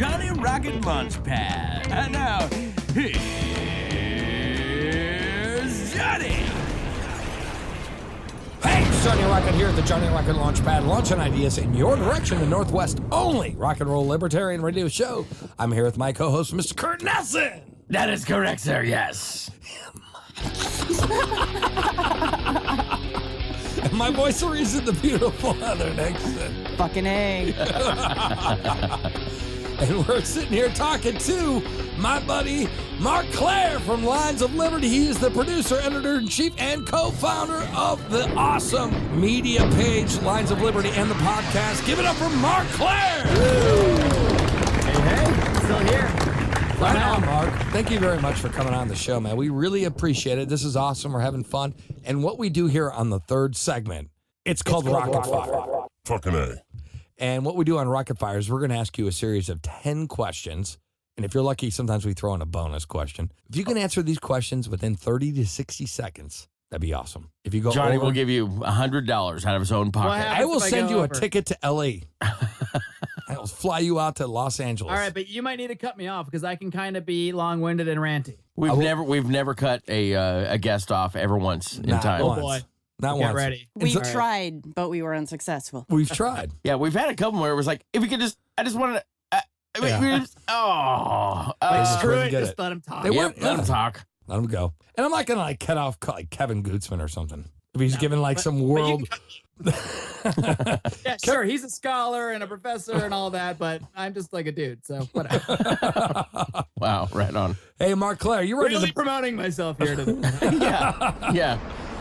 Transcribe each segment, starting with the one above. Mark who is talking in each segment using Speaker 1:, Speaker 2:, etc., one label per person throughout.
Speaker 1: Johnny Rocket Launchpad. And now, here's Johnny.
Speaker 2: Hey, it's Johnny Rocket here at the Johnny Rocket Launchpad, launching ideas in your direction, the Northwest only rock and roll libertarian radio show. I'm here with my co-host, Mr. Kurt Nelson.
Speaker 1: That is correct, sir, yes.
Speaker 2: And my voiceover is the beautiful Heather Nixon.
Speaker 3: Fucking A.
Speaker 2: And we're sitting here talking to my buddy, Marc Clair from Lines of Liberty. He is the producer, editor-in-chief, and co-founder of the awesome media page, Lines of Liberty, and the podcast. Give it up for Marc Clair!
Speaker 4: Hey, still here.
Speaker 2: Right on, Marc. Thank you very much for coming on the show, man. We really appreciate it. This is awesome. We're having fun. And what we do here on the third segment, it's called Rocket Fire.
Speaker 5: Fucking A.
Speaker 2: And what we do on Rocket Fire is we're going to ask you a series of 10 questions. And if you're lucky, sometimes we throw in a bonus question. If you can answer these questions within 30 to 60 seconds, that'd be awesome. If you go
Speaker 1: Johnny
Speaker 2: over,
Speaker 1: will give you $100 out of his own pocket.
Speaker 2: I will
Speaker 4: if I
Speaker 2: send
Speaker 4: go
Speaker 2: you a
Speaker 4: over?
Speaker 2: ticket to L.A. I will fly you out to Los Angeles.
Speaker 4: All right, but you might need to cut me off because I can kind of be long-winded and ranty.
Speaker 1: We've never cut a guest off ever once in
Speaker 2: Not
Speaker 1: time.
Speaker 4: Oh
Speaker 2: once.
Speaker 4: boy,
Speaker 2: Not
Speaker 4: get
Speaker 2: once.
Speaker 4: ready.
Speaker 3: We
Speaker 2: so-
Speaker 3: tried, but we were unsuccessful.
Speaker 2: We've tried.
Speaker 1: Yeah, we've had a couple where it was like, if we could just, I just wanted to,
Speaker 2: Yeah.
Speaker 1: we just, oh,
Speaker 4: Screw
Speaker 2: wouldn't
Speaker 4: it,
Speaker 2: get
Speaker 4: just
Speaker 2: it.
Speaker 4: let him talk.
Speaker 2: They
Speaker 1: yeah,
Speaker 2: weren't-
Speaker 1: let him talk.
Speaker 2: Let him go. And I'm not going to like cut off like Kevin Gutzman or something. If he's giving like
Speaker 4: but-
Speaker 2: some
Speaker 4: but you
Speaker 2: world.
Speaker 4: Yeah, sure, he's a scholar and a professor and all that, but I'm just like a dude, so whatever.
Speaker 1: Wow, right on.
Speaker 2: Hey, Marc Clair, you ready
Speaker 4: Really
Speaker 2: to?
Speaker 4: promoting myself here today.
Speaker 1: Yeah.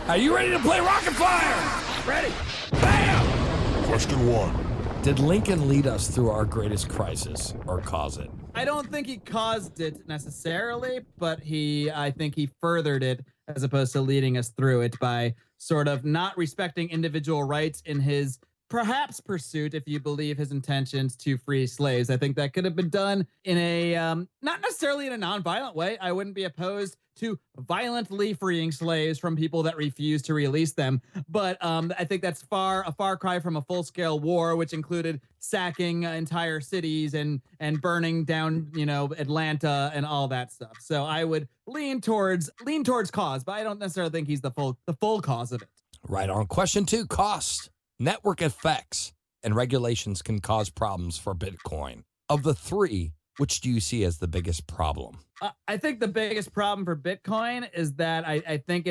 Speaker 2: Are you ready to play Rocket Fire?
Speaker 4: Ready?
Speaker 2: Bam!
Speaker 5: Question 1.
Speaker 2: Did Lincoln lead us through our greatest crisis or cause it?
Speaker 4: I don't think he caused it necessarily, but I think he furthered it as opposed to leading us through it by sort of not respecting individual rights in his perhaps pursuit, if you believe his intentions, to free slaves. I think that could have been done in a, not necessarily in a nonviolent way. I wouldn't be opposed to violently freeing slaves from people that refuse to release them. But I think that's a far cry from a full-scale war, which included sacking entire cities and burning down, Atlanta and all that stuff. So I would lean towards cause, but I don't necessarily think he's the full cause of it.
Speaker 2: Right on. Question 2, cost. Network effects and regulations can cause problems for Bitcoin. Of the three, which do you see as the biggest problem?
Speaker 4: I think the biggest problem for Bitcoin is that I think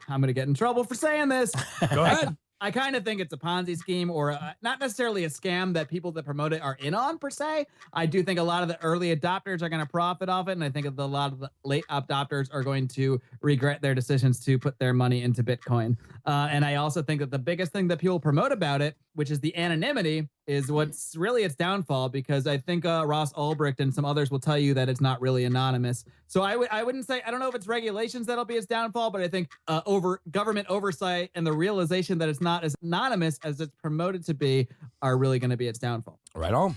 Speaker 4: I'm going to get in trouble for saying this.
Speaker 2: Go ahead.
Speaker 4: I kind of think it's a Ponzi scheme or not necessarily a scam that people that promote it are in on per se. I do think a lot of the early adopters are going to profit off it. And I think a lot of the late adopters are going to regret their decisions to put their money into Bitcoin. And I also think that the biggest thing that people promote about it, which is the anonymity, is what's really its downfall, because I think Ross Ulbricht and some others will tell you that it's not really anonymous. So I wouldn't say, I don't know if it's regulations that'll be its downfall, but I think over government oversight and the realization that it's not as anonymous as it's promoted to be are really going to be its downfall.
Speaker 2: Right on.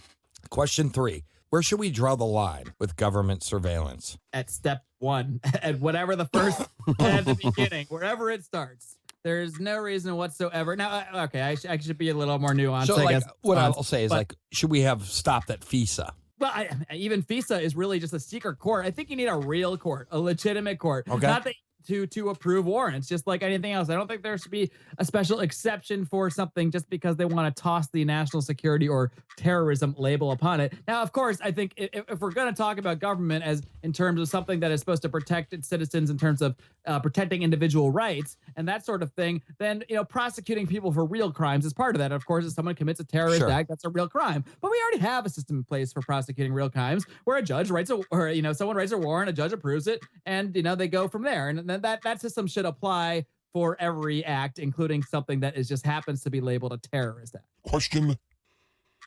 Speaker 2: Question 3. Where should we draw the line with government surveillance?
Speaker 4: At step 1, at whatever the first, at the beginning, wherever it starts. There's no reason whatsoever. Now, okay, I should be a little more nuanced.
Speaker 2: So,
Speaker 4: I
Speaker 2: like,
Speaker 4: guess.
Speaker 2: what I'll say is,
Speaker 4: but-
Speaker 2: like, should we have stopped at FISA?
Speaker 4: Well, even FISA is really just a secret court. I think you need a real court, a legitimate court.
Speaker 2: Okay.
Speaker 4: Not that to approve warrants, just like anything else. I don't think there should be a special exception for something just because they want to toss the national security or terrorism label upon it. Now, of course, I think if we're going to talk about government as in terms of something that is supposed to protect its citizens in terms of protecting individual rights and that sort of thing, then, prosecuting people for real crimes is part of that. Of course, if someone commits a terrorist
Speaker 2: Sure.
Speaker 4: act, that's a real crime. But we already have a system in place for prosecuting real crimes where a judge writes someone writes a warrant, a judge approves it, and, they go from there. And then that system should apply for every act, including something that just happens to be labeled a terrorist act.
Speaker 5: Question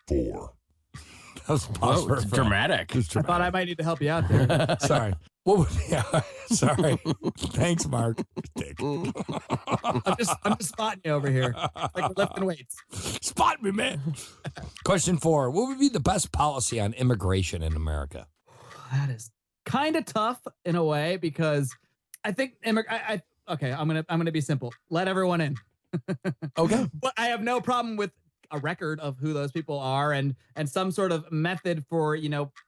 Speaker 5: 4.
Speaker 2: That was
Speaker 1: Whoa, it's dramatic.
Speaker 2: It's
Speaker 4: I thought I might need to help you out there.
Speaker 2: Sorry. What would sorry. Thanks, Marc. Dick.
Speaker 4: I'm just spotting you over here, like we're lifting weights.
Speaker 2: Spot me, man. Question 4. What would be the best policy on immigration in America?
Speaker 4: That is kind of tough in a way because I think okay, I'm gonna be simple. Let everyone in.
Speaker 2: Okay.
Speaker 4: But I have no problem with a record of who those people are and some sort of method for,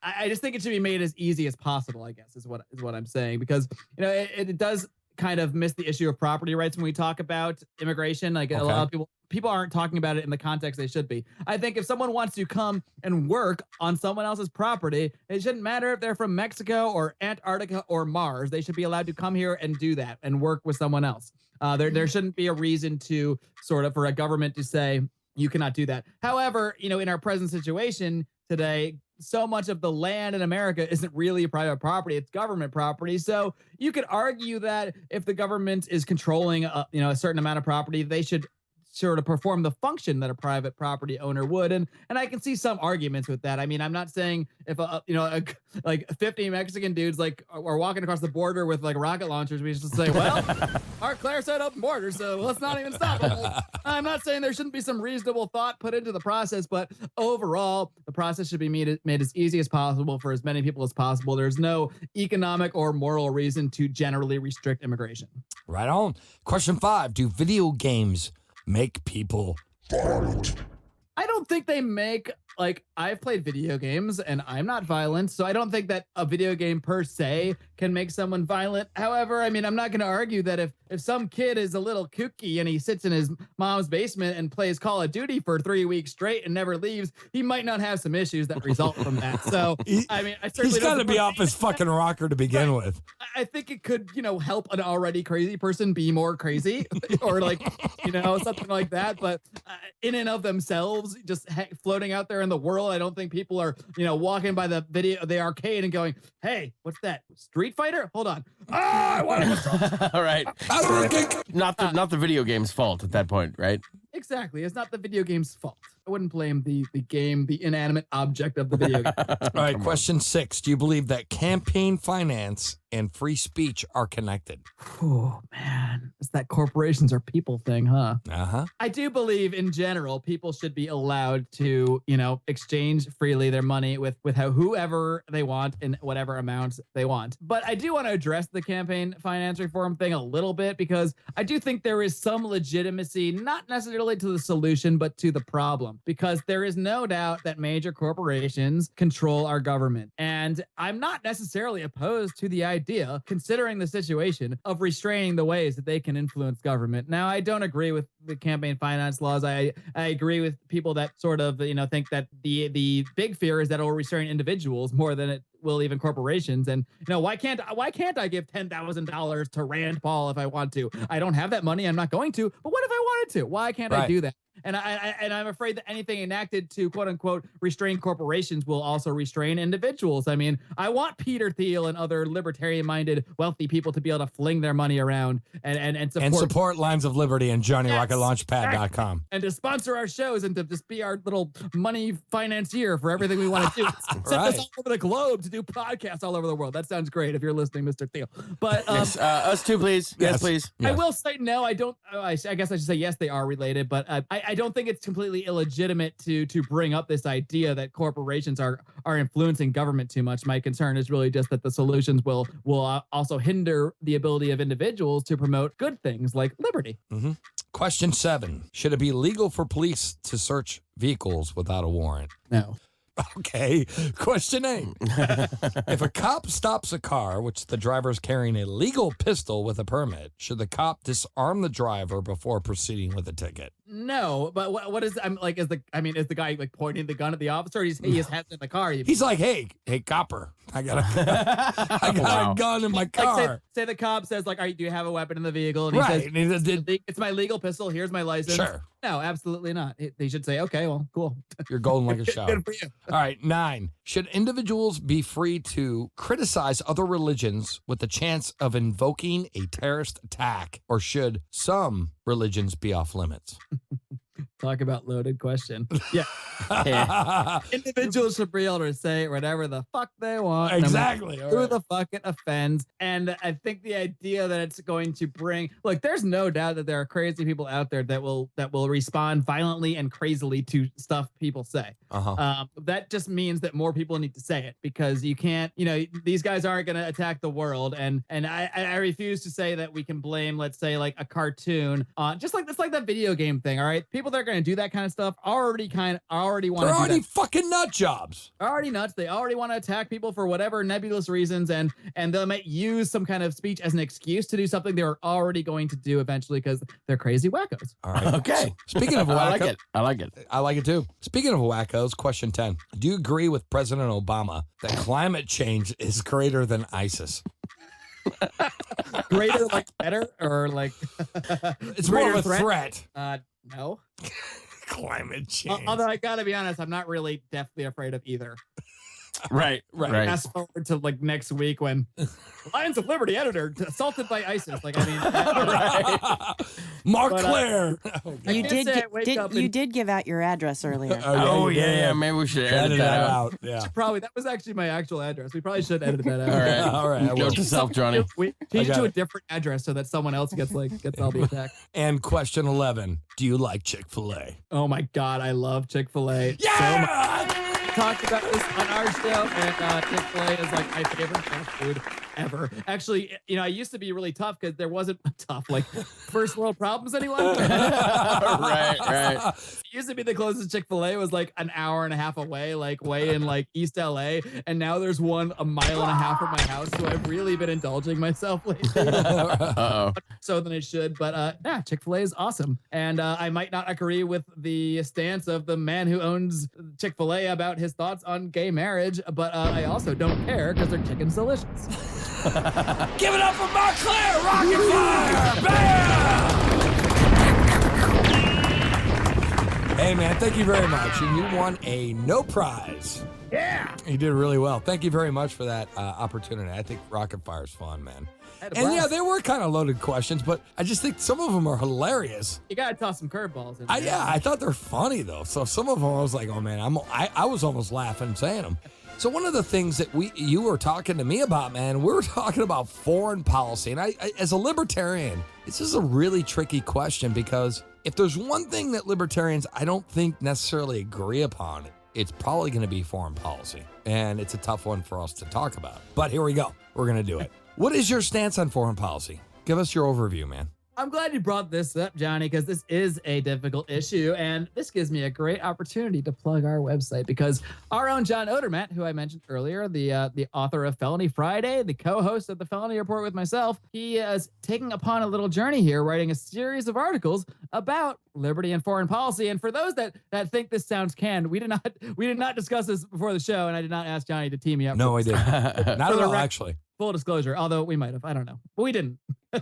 Speaker 4: I just think it should be made as easy as possible, I guess is what I'm saying, because it does kind of miss the issue of property rights when we talk about immigration. Like a lot of people aren't talking about it in the context they should be. I think if someone wants to come and work on someone else's property, it shouldn't matter if they're from Mexico or Antarctica or Mars. They should be allowed to come here and do that and work with someone else. There shouldn't be a reason to sort of for a government to say you cannot do that. However, in our present situation today, so much of the land in America isn't really private property, it's government property. So you could argue that if the government is controlling a certain amount of property, they should sort of perform the function that a private property owner would. And I can see some arguments with that. I mean, I'm not saying if like 50 Mexican dudes like are walking across the border with like rocket launchers, we should say, well, Marc Clair said open borders, so let's not even stop them. I'm not saying there shouldn't be some reasonable thought put into the process, but overall, the process should be made as easy as possible for as many people as possible. There's no economic or moral reason to generally restrict immigration.
Speaker 2: Right on. Question 5. Do video games make people
Speaker 5: Violent.
Speaker 4: I don't think they make, like, I've played video games and I'm not violent, so I don't think that a video game per se can make someone violent. However, I mean, I'm not going to argue that if some kid is a little kooky and he sits in his mom's basement and plays Call of Duty for 3 weeks straight and never leaves, he might not have some issues that result from that. So, I mean, I certainly
Speaker 2: he's got to be off his fucking rocker to begin with.
Speaker 4: I think it could, help an already crazy person be more crazy or like, something like that. But in and of themselves, just floating out there in the world, I don't think people are, walking by the arcade and going, hey, what's that? Street Fighter? Hold on. I want to.
Speaker 1: All right. Not the video game's fault at that point, right?
Speaker 4: Exactly. It's not the video game's fault. I wouldn't blame the game, the inanimate object of the video game.
Speaker 2: All right, question 6. Do you believe that campaign finance and free speech are connected?
Speaker 4: Oh, man. It's that corporations are people thing, huh?
Speaker 2: Uh-huh.
Speaker 4: I do believe in general, people should be allowed to, exchange freely their money with whoever they want in whatever amounts they want. But I do want to address the campaign finance reform thing a little bit because I do think there is some legitimacy, not necessarily to the solution, but to the problem. Because there is no doubt that major corporations control our government. And I'm not necessarily opposed to the idea, considering the situation, of restraining the ways that they can influence government. Now, I don't agree with the campaign finance laws. I agree with people that sort of, think that the big fear is that it will restrain individuals more than it will even corporations. And why can't I give $10,000 to Rand Paul if I want to? I don't have that money. I'm not going to. But what if I wanted to? Why can't I do that? And I'm afraid that anything enacted to quote unquote restrain corporations will also restrain individuals. I mean, I want Peter Thiel and other libertarian-minded wealthy people to be able to fling their money around and
Speaker 2: support Lines of Liberty and JohnnyRocketLaunchpad.com.
Speaker 4: And to sponsor our shows and to just be our little money financier for everything we want to do. Send us all over the globe to do podcasts all over the world. That sounds great if you're listening, Mr. Thiel. But
Speaker 1: yes, us too, please. Yes, please.
Speaker 4: Yes. I will say no. I don't. I guess I should say yes. They are related, but I don't think it's completely illegitimate to bring up this idea that corporations are influencing government too much. My concern is really just that the solutions will also hinder the ability of individuals to promote good things like liberty.
Speaker 2: Mm-hmm. Question 7. Should it be legal for police to search vehicles without a warrant?
Speaker 4: No.
Speaker 2: Okay. Question 8. If a cop stops a car, which the driver is carrying a legal pistol with a permit, should the cop disarm the driver before proceeding with the ticket?
Speaker 4: No, but what is is the guy like pointing the gun at the officer? Or he has in the car.
Speaker 2: He's like, hey, copper, I got a gun in my car.
Speaker 4: Like say the cop says like, all right, do you have a weapon in the vehicle? And he says, it's my legal pistol. Here's my license.
Speaker 2: Sure.
Speaker 4: No, absolutely not. They should say, okay, well, cool.
Speaker 2: You're golden like a shower.
Speaker 4: Good for you.
Speaker 2: All right, 9. Should individuals be free to criticize other religions with the chance of invoking a terrorist attack, or should some religions be off limits?
Speaker 4: Talk about loaded question. Yeah. Individuals should be able to say whatever the fuck they want.
Speaker 2: Exactly.
Speaker 4: No who the fuck it offends. And I think the idea that it's going to there's no doubt that there are crazy people out there that will respond violently and crazily to stuff people say. That just means that more people need to say it, because you can't, these guys aren't going to attack the world. And I refuse to say that we can blame, let's say, like a cartoon on just like that video game thing. All right. People that are going going to do that kind of stuff already want
Speaker 2: They're
Speaker 4: to do
Speaker 2: already
Speaker 4: that.
Speaker 2: fucking nut jobs.
Speaker 4: Already nuts. They already want to attack people for whatever nebulous reasons, and they might use some kind of speech as an excuse to do something they were already going to do eventually because they're crazy wackos.
Speaker 2: All right.
Speaker 1: Okay.
Speaker 2: Speaking of
Speaker 1: I
Speaker 2: wacko,
Speaker 1: like it. I like it.
Speaker 2: I like it too. Speaking of wackos, question 10. Do you agree with President Obama that climate change is greater than ISIS?
Speaker 4: Greater, like better, or like
Speaker 2: It's more of a threat.
Speaker 4: No.
Speaker 2: Climate change.
Speaker 4: Although I gotta be honest, I'm not really deathly afraid of either.
Speaker 1: Right.
Speaker 4: Fast forward to like next week when Lions of Liberty editor assaulted by ISIS. Like, I mean,
Speaker 2: Marc
Speaker 4: but,
Speaker 2: Clair.
Speaker 3: You
Speaker 4: can't say I wake up and-
Speaker 3: did give out your address earlier.
Speaker 1: Oh,
Speaker 2: you did.
Speaker 1: yeah. Maybe we should edit that out.
Speaker 2: Yeah.
Speaker 4: Probably that was actually my actual address. We probably should edit that out.
Speaker 1: All right.
Speaker 2: All right, I will.
Speaker 1: Note to self, Johnny.
Speaker 4: We change it
Speaker 2: got
Speaker 4: to a
Speaker 2: it.
Speaker 4: different address so that someone else gets all the attack.
Speaker 2: And question 11. Do you like Chick-fil-A?
Speaker 4: Oh my God, I love Chick-fil-A. So much.
Speaker 2: Yeah!
Speaker 4: Talked about this on our show, and Chick-fil-A is like my favorite fast food ever. Actually, I used to be really tough because there wasn't tough, like first world problems, anyone?
Speaker 1: right.
Speaker 4: It used to be the closest Chick-fil-A was like an hour and a half away, like way in like East LA. And now there's one a mile and a half from my house. So I've really been indulging myself lately.
Speaker 1: Uh-oh.
Speaker 4: So than it should. But yeah, Chick-fil-A is awesome. And I might not agree with the stance of the man who owns Chick-fil-A about his thoughts on gay marriage, but I also don't care because their chicken's delicious.
Speaker 2: Give it up for Marc Clair! Rocket fire! Bam! Hey, man, thank you very much. And you won a no prize.
Speaker 4: Yeah.
Speaker 2: You did really well. Thank you very much for that opportunity. I think Rocket Fire is fun, man.
Speaker 4: Had a
Speaker 2: And yeah,
Speaker 4: blast.
Speaker 2: they were kind of loaded questions, but I just think some of them are hilarious.
Speaker 4: You gotta toss some curveballs in there.
Speaker 2: I thought they're funny though. So some of them I was like, oh man, I was almost laughing saying them. So one of the things that you were talking to me about, man, we were talking about foreign policy, and I as a libertarian, this is a really tricky question because if there's one thing that libertarians I don't think necessarily agree upon, it's probably going to be foreign policy, and it's a tough one for us to talk about. But here we go. We're going to do it. What is your stance on foreign policy? Give us your overview, man.
Speaker 4: I'm glad you brought this up, Johnny, because this is a difficult issue, and this gives me a great opportunity to plug our website because our own John Odermatt, who I mentioned earlier, the author of Felony Friday, the co-host of the Felony Report with myself, he is taking upon a little journey here, writing a series of articles about liberty and foreign policy. And for those that think this sounds canned, we did not discuss this before the show, and I did not ask Johnny to team me up.
Speaker 2: No, I didn't. Not at all, actually.
Speaker 4: Full disclosure, although we might have, I don't know, but we didn't.
Speaker 2: We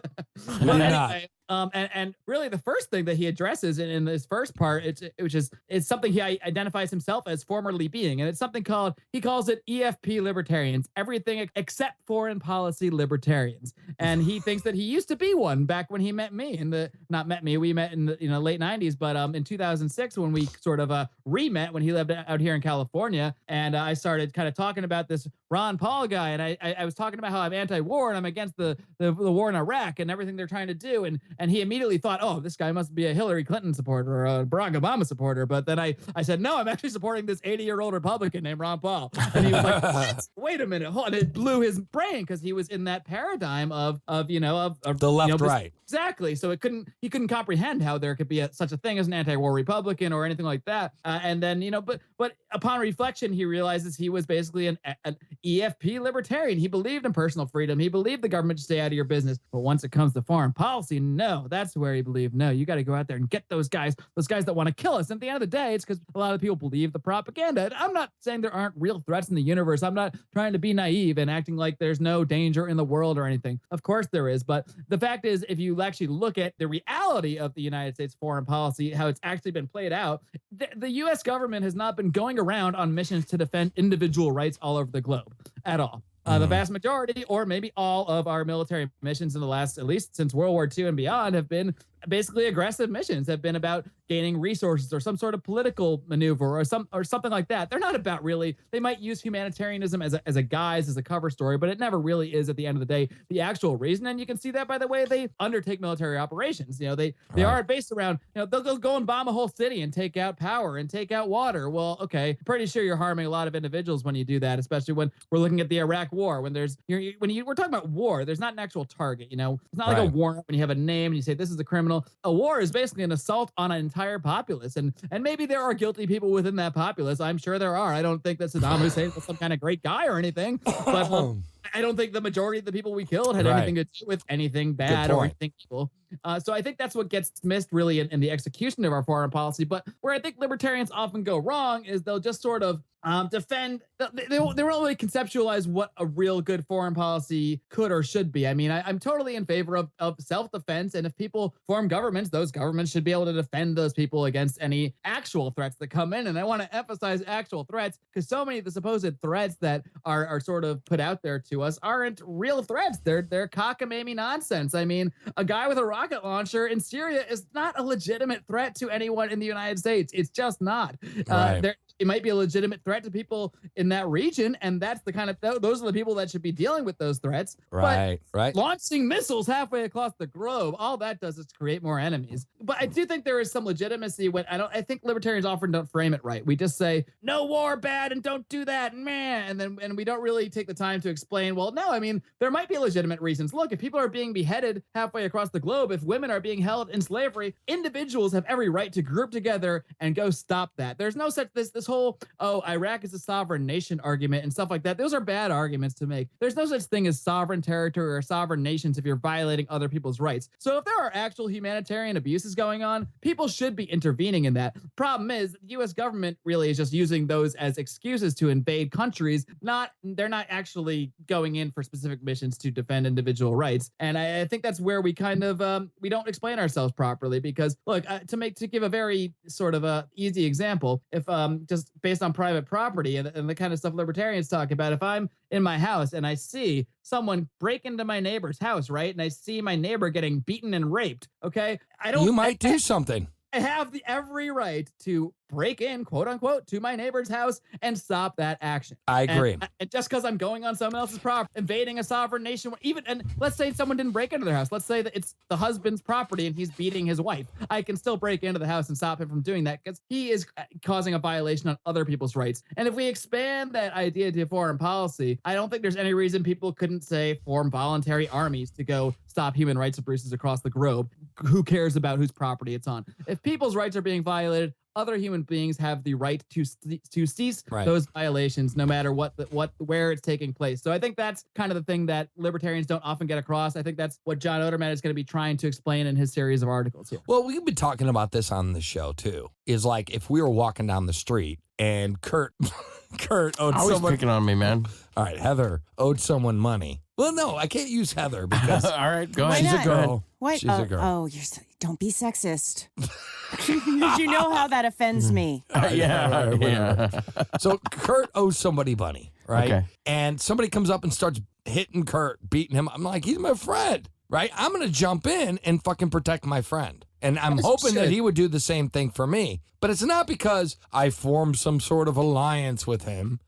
Speaker 2: did not.
Speaker 4: And really the first thing that he addresses in this first part, it's something he identifies himself as formerly being, and it's something he calls it EFP libertarians, everything except foreign policy libertarians. And he thinks that he used to be one back when he met me we met in the late 90s, but in 2006 when we sort of re-met when he lived out here in California, and I started kind of talking about this Ron Paul guy, and I was talking about how I'm anti-war and I'm against the war in Iraq and everything they're trying to do, and he immediately thought, oh, this guy must be a Hillary Clinton supporter or a Barack Obama supporter. But then I said, no, I'm actually supporting this 80-year-old Republican named Ron Paul. And he was like, what? Wait a minute, hold on. It blew his brain because he was in that paradigm of
Speaker 2: The left, right.
Speaker 4: Exactly. So he couldn't comprehend how there could be such a thing as an anti-war Republican or anything like that. And then, but upon reflection, he realizes he was basically an EFP libertarian. He believed in personal freedom. He believed the government should stay out of your business. But once it comes to foreign policy, no, that's where he believed, no, you got to go out there and get those guys that want to kill us. And at the end of the day, it's because a lot of people believe the propaganda. And I'm not saying there aren't real threats in the universe. I'm not trying to be naive and acting like there's no danger in the world or anything. Of course there is. But the fact is, if you actually look at the reality of the United States foreign policy, how it's actually been played out, the U.S. government has not been going around on missions to defend individual rights all over the globe at all. The vast majority, or maybe all of our military missions in the last, at least since World War II and beyond, have been basically aggressive missions, have been about gaining resources or some sort of political maneuver or something like that. They're not about really, they might use humanitarianism as a guise, as a cover story, but it never really is at the end of the day the actual reason. And you can see that by the way they undertake military operations. They are based around, they'll go and bomb a whole city and take out power and take out water. Well, okay, pretty sure you're harming a lot of individuals when you do that, especially when we're looking at the Iraq War. When we're talking about war, there's not an actual target. It's not like a warrant when you have a name and you say this is a criminal criminal. A war is basically an assault on an entire populace. And maybe there are guilty people within that populace. I'm sure there are. I don't think that Saddam Hussein was some kind of great guy or anything. But I don't think the majority of the people we killed had anything to do with anything bad or anything evil. So I think that's what gets missed really in the execution of our foreign policy. But where I think libertarians often go wrong is they'll just sort of defend, they won't really conceptualize what a real good foreign policy could or should be. I mean, I'm totally in favor of self-defense. And if people form governments, those governments should be able to defend those people against any actual threats that come in. And I want to emphasize actual threats because so many of the supposed threats that are sort of put out there to us aren't real threats. They're cockamamie nonsense. I mean, a guy with a rocket launcher in Syria is not a legitimate threat to anyone in the United States. It's just not. It might be a legitimate threat to people in that region, and that's the kind of those are the people that should be dealing with those threats.
Speaker 2: Right.
Speaker 4: Launching missiles halfway across the globe, all that does is create more enemies. But I do think there is some legitimacy when I think libertarians often don't frame it right. We just say no war, bad, and don't do that, man, and we don't really take the time to explain. Well, no, I mean there might be legitimate reasons. Look, if people are being beheaded halfway across the globe, if women are being held in slavery, individuals have every right to group together and go stop that. There's no such this whole Iraq is a sovereign nation argument and stuff like that. Those are bad arguments to make. There's no such thing as sovereign territory or sovereign nations if you're violating other people's rights. So if there are actual humanitarian abuses going on, people should be intervening in that. Problem is, the U.S. government really is just using those as excuses to invade countries. They're not actually going in for specific missions to defend individual rights. And I think that's where we kind of we don't explain ourselves properly because look, to give a very sort of a easy example, if just based on private property and the kind of stuff libertarians talk about, if I'm in my house and I see someone break into my neighbor's house, right, and I see my neighbor getting beaten and raped, okay,
Speaker 2: You might do something.
Speaker 4: I have every right to break in, quote unquote, to my neighbor's house and stop that action.
Speaker 2: I agree.
Speaker 4: And just because I'm going on someone else's property, invading a sovereign nation, and let's say someone didn't break into their house. Let's say that it's the husband's property and he's beating his wife. I can still break into the house and stop him from doing that because he is causing a violation on other people's rights. And if we expand that idea to foreign policy, I don't think there's any reason people couldn't say form voluntary armies to go stop human rights abuses across the globe. Who cares about whose property it's on? If people's rights are being violated, other human beings have the right to cease those violations, no matter where it's taking place. So I think that's kind of the thing that libertarians don't often get across. I think that's what John Odermatt is going to be trying to explain in his series of articles here.
Speaker 2: Well, we've been talking about this on the show too. Is like if we were walking down the street and Kurt owed
Speaker 1: Always
Speaker 2: someone.
Speaker 1: picking on me, man.
Speaker 2: All right, Heather owed someone money. Well, no, I can't use Heather because
Speaker 1: All right, go
Speaker 3: Why
Speaker 1: ahead.
Speaker 2: she's a
Speaker 3: not?
Speaker 2: girl.
Speaker 3: Why?
Speaker 2: She's a girl.
Speaker 3: Oh, don't be sexist. You know how that offends me.
Speaker 1: Yeah.
Speaker 2: So Kurt owes somebody money, right?
Speaker 1: Okay.
Speaker 2: And somebody comes up and starts hitting Kurt, beating him. I'm like, he's my friend, right? I'm going to jump in and fucking protect my friend. And I'm hoping that he would do the same thing for me. But it's not because I formed some sort of alliance with him.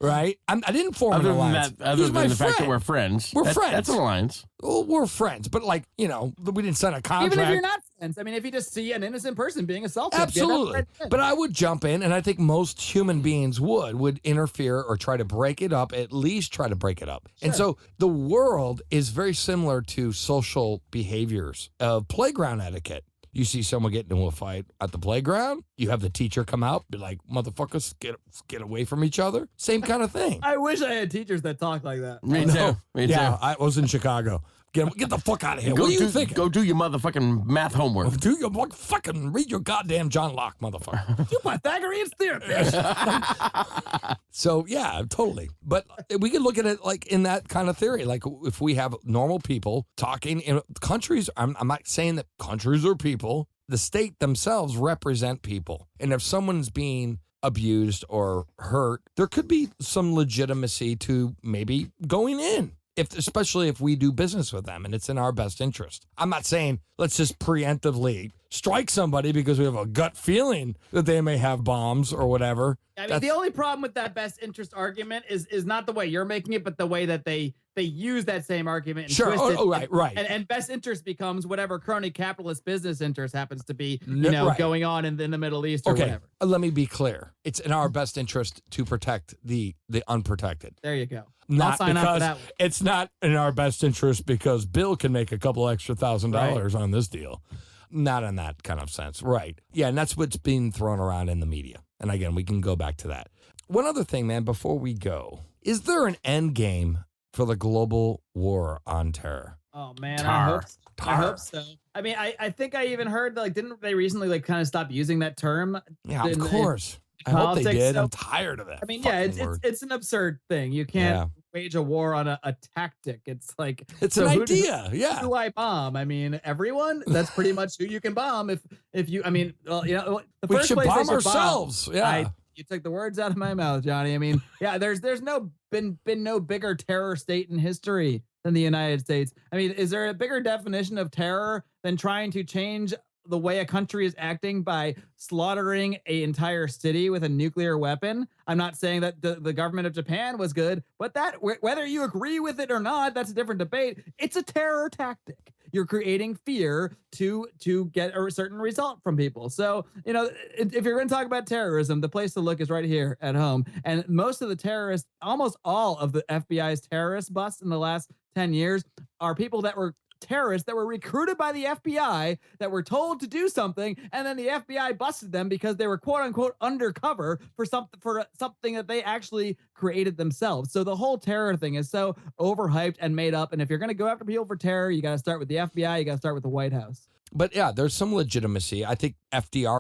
Speaker 2: Right? I didn't form an alliance.
Speaker 1: Other than the fact that we're friends.
Speaker 2: We're friends.
Speaker 1: That's an alliance.
Speaker 2: Well, we're friends. But like, we didn't sign a contract.
Speaker 4: Even if you're not friends, I mean, if you just see an innocent person being assaulted.
Speaker 2: Absolutely. But I would jump in, and I think most human beings would interfere or try to break it up, at least try to break it up. Sure. And so the world is very similar to social behaviors of playground etiquette. You see someone get into a fight at the playground, you have the teacher come out, be like, motherfuckers, get away from each other. Same kind of thing.
Speaker 4: I wish I had teachers that talk like that.
Speaker 1: Me too.
Speaker 2: Yeah, I was in Chicago. Get the fuck out of here. What do you think?
Speaker 1: Go do your motherfucking math homework.
Speaker 2: Do your fucking read your goddamn John Locke, motherfucker.
Speaker 4: You Pythagorean theorem, bitch.
Speaker 2: So yeah, totally. But we can look at it like in that kind of theory. Like if we have normal people talking in countries, I'm not saying that countries are people. The state themselves represent people. And if someone's being abused or hurt, there could be some legitimacy to maybe going in. Especially if we do business with them and it's in our best interest. I'm not saying let's just preemptively strike somebody because we have a gut feeling that they may have bombs or whatever.
Speaker 4: I mean, the only problem with that best interest argument is not the way you're making it, but the way that they use that same argument and
Speaker 2: Sure.
Speaker 4: twist it.
Speaker 2: Right.
Speaker 4: And best interest becomes whatever crony capitalist business interest happens to be,
Speaker 2: Right.
Speaker 4: going on in the Middle East or whatever.
Speaker 2: Let me be clear. It's in our best interest to protect the unprotected.
Speaker 4: There you go.
Speaker 2: Not
Speaker 4: I'll sign up for
Speaker 2: because
Speaker 4: that one.
Speaker 2: it's not in our best interest because Bill can make a couple extra $1,000 on this deal. Not in that kind of sense. Right. Yeah, and that's what's being thrown around in the media. And again, we can go back to that. One other thing, man, before we go, is there an end game for the global war on terror?
Speaker 4: Oh man,
Speaker 1: Tar.
Speaker 4: I hope so. I mean, I think I even heard didn't they recently kind of stop using that term?
Speaker 2: Yeah, of course. I hope they
Speaker 4: politics,
Speaker 2: did.
Speaker 4: so-
Speaker 2: I'm tired of that.
Speaker 4: I mean,
Speaker 2: fucking
Speaker 4: yeah,
Speaker 2: word.
Speaker 4: it's an absurd thing. You can't wage a war on a tactic. It's like
Speaker 2: It's
Speaker 4: so
Speaker 2: an
Speaker 4: who
Speaker 2: idea. Yeah.
Speaker 4: Who do I bomb? I mean, everyone. That's pretty much who you can bomb. If you, I mean, well, the
Speaker 2: We
Speaker 4: first
Speaker 2: should
Speaker 4: place they
Speaker 2: bomb
Speaker 4: should
Speaker 2: ourselves. Yeah.
Speaker 4: you took the words out of my mouth, Johnny. I mean, yeah, there's been no bigger terror state in history than the United States. I mean, is there a bigger definition of terror than trying to change the way a country is acting by slaughtering an entire city with a nuclear weapon? I'm not saying that the government of Japan was good, but whether you agree with it or not, that's a different debate. It's a terror tactic. You're creating fear to get a certain result from people. So, if you're going to talk about terrorism, the place to look is right here at home. And most of the terrorists, almost all of the FBI's terrorist busts in the last 10 years are people that were terrorists that were recruited by the FBI that were told to do something, and then the FBI busted them because they were quote unquote undercover for something that they actually created themselves. So the whole terror thing is so overhyped and made up. And if you're going to go after people for terror, you got to start with the FBI. You got to start with the White House.
Speaker 2: But yeah, there's some legitimacy. I think FDR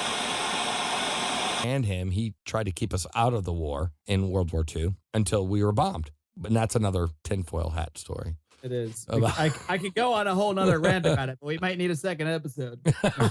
Speaker 2: and he tried to keep us out of the war in World War II until we were bombed. And that's another tinfoil hat story.
Speaker 4: It is. I could go on a whole nother rant about it, but we might need a second episode.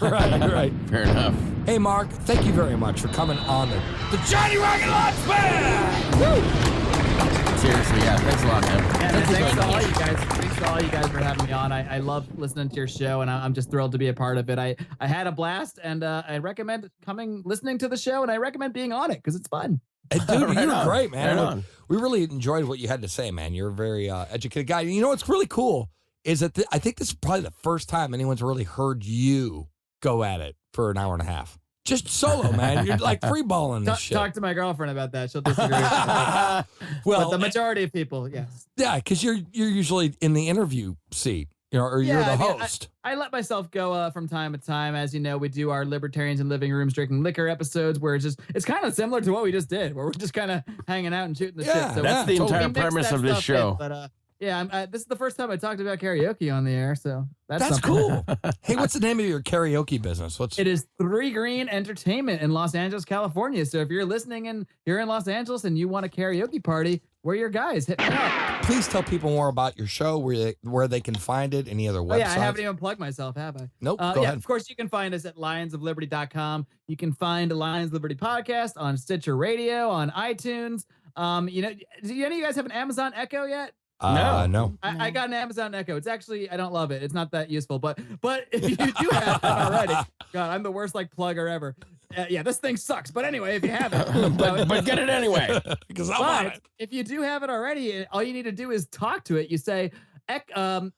Speaker 2: Right.
Speaker 1: Fair enough.
Speaker 2: Hey, Mark, thank you very much for coming on the Johnny Rocket Launch Pad! Woo!
Speaker 1: Seriously, yeah. Thanks a lot, man.
Speaker 4: And thanks to all you guys. Thanks to all you guys for having me on. I love listening to your show, and I'm just thrilled to be a part of it. I had a blast, and I recommend listening to the show, and I recommend being on it because it's fun.
Speaker 2: Hey, dude,
Speaker 1: Right
Speaker 2: you were
Speaker 1: on.
Speaker 2: great, man.
Speaker 1: Right on.
Speaker 2: We really enjoyed what you had to say, man. You're a very educated guy. You know what's really cool is that I think this is probably the first time anyone's really heard you go at it for an hour and a half. Just solo, man. You're like freeballing this shit.
Speaker 4: Talk to my girlfriend about that. She'll disagree.
Speaker 2: Well,
Speaker 4: but the majority of people, yes.
Speaker 2: yeah, because you're usually in the interview seat, or you're the host.
Speaker 4: I let myself go from time to time. As you know, we do our Libertarians in Living Rooms Drinking Liquor episodes where it's kind of similar to what we just did, where we're just kind of hanging out and shooting the
Speaker 2: Yeah,
Speaker 4: shit. So
Speaker 1: That's the
Speaker 2: totally.
Speaker 1: entire
Speaker 4: we mix
Speaker 1: premise
Speaker 4: that
Speaker 1: of this
Speaker 4: stuff
Speaker 1: show.
Speaker 4: in, but this is the first time I talked about karaoke on the air, so that's something.
Speaker 2: cool. Hey, what's the name of your karaoke business?
Speaker 4: It is 3 Green Entertainment in Los Angeles, California. So if you're listening and you're in Los Angeles and you want a karaoke party, we're your guys. Hit me up.
Speaker 2: Please tell people more about your show, where they can find it, any other websites.
Speaker 4: Oh, yeah, I haven't even plugged myself, have I?
Speaker 2: Nope, go
Speaker 4: yeah,
Speaker 2: ahead.
Speaker 4: of course, you can find us at lionsofliberty.com. You can find Lions Liberty Podcast on Stitcher Radio, on iTunes. Do any of you guys have an Amazon Echo yet?
Speaker 2: No.
Speaker 4: I got an Amazon Echo. It's actually, I don't love it. It's not that useful, but if you do have it already, God, I'm the worst plugger ever. Yeah, this thing sucks. But anyway, if you have it,
Speaker 1: But get it anyway.
Speaker 2: Because I want
Speaker 4: but
Speaker 2: it.
Speaker 4: if you do have it already, all you need to do is talk to it. You say,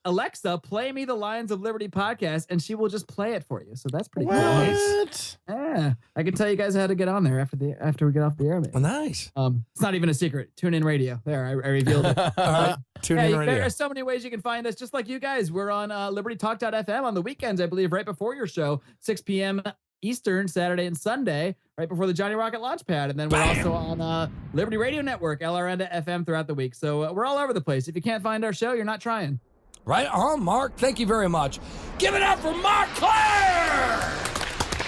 Speaker 4: Alexa, play me the Lions of Liberty podcast, and she will just play it for you. So that's pretty cool.
Speaker 1: What?
Speaker 4: Yeah, I can tell you guys how to get on there after we get off the air.
Speaker 2: Well, nice.
Speaker 4: It's not even a secret. Tune in radio. There, I revealed it.
Speaker 2: All right. Tune in radio.
Speaker 4: There are so many ways you can find us, just like you guys. We're on LibertyTalk.fm on the weekends, I believe, right before your show, 6 p.m. Eastern, Saturday and Sunday, right before the Johnny Rocket Launch Pad. And then we're also on Liberty Radio Network, LRN.FM throughout the week. So we're all over the place. If you can't find our show, you're not trying.
Speaker 2: Right on, Mark. Thank you very much. Give it up for Marc Clair!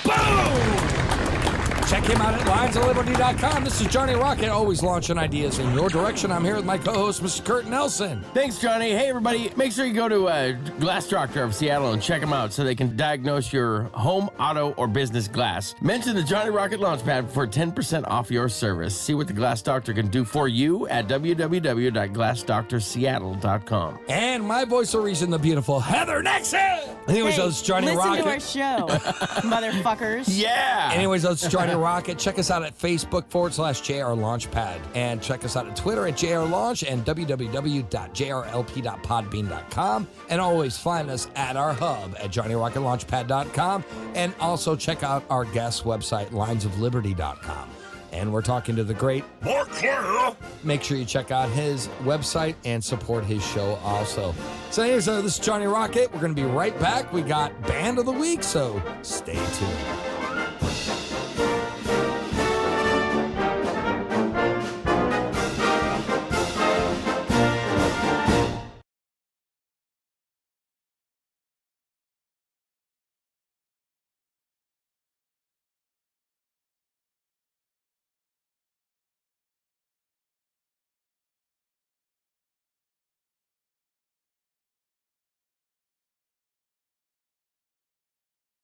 Speaker 2: Boom! Check him out at lionsofliberty.com. This is Johnny Rocket, always launching ideas in your direction. I'm here with my co-host, Mr. Kurt Nelson.
Speaker 1: Thanks, Johnny. Hey, everybody, make sure you go to Glass Doctor of Seattle and check them out so they can diagnose your home, auto, or business glass. Mention the Johnny Rocket Launchpad for 10% off your service. See what the Glass Doctor can do for you at www.glassdoctorseattle.com.
Speaker 2: And my voice of reason, the beautiful Heather Nixon. Anyways,
Speaker 3: Hey,
Speaker 2: that's Johnny
Speaker 3: listen
Speaker 2: Rocket.
Speaker 3: to our show, motherfuckers.
Speaker 1: Yeah.
Speaker 2: Anyways, that's Johnny Rocket. Check us out at Facebook.com/JR Launchpad. And check us out at Twitter at JR Launch and www.jrlp.podbean.com. And always find us at our hub at JohnnyRocketLaunchpad.com. And also check out our guest website, linesofliberty.com. And we're talking to the great
Speaker 5: Marc Clair.
Speaker 2: Make sure you check out his website and support his show also. So anyways, this is Johnny Rocket. We're going to be right back. We got Band of the Week, so stay tuned.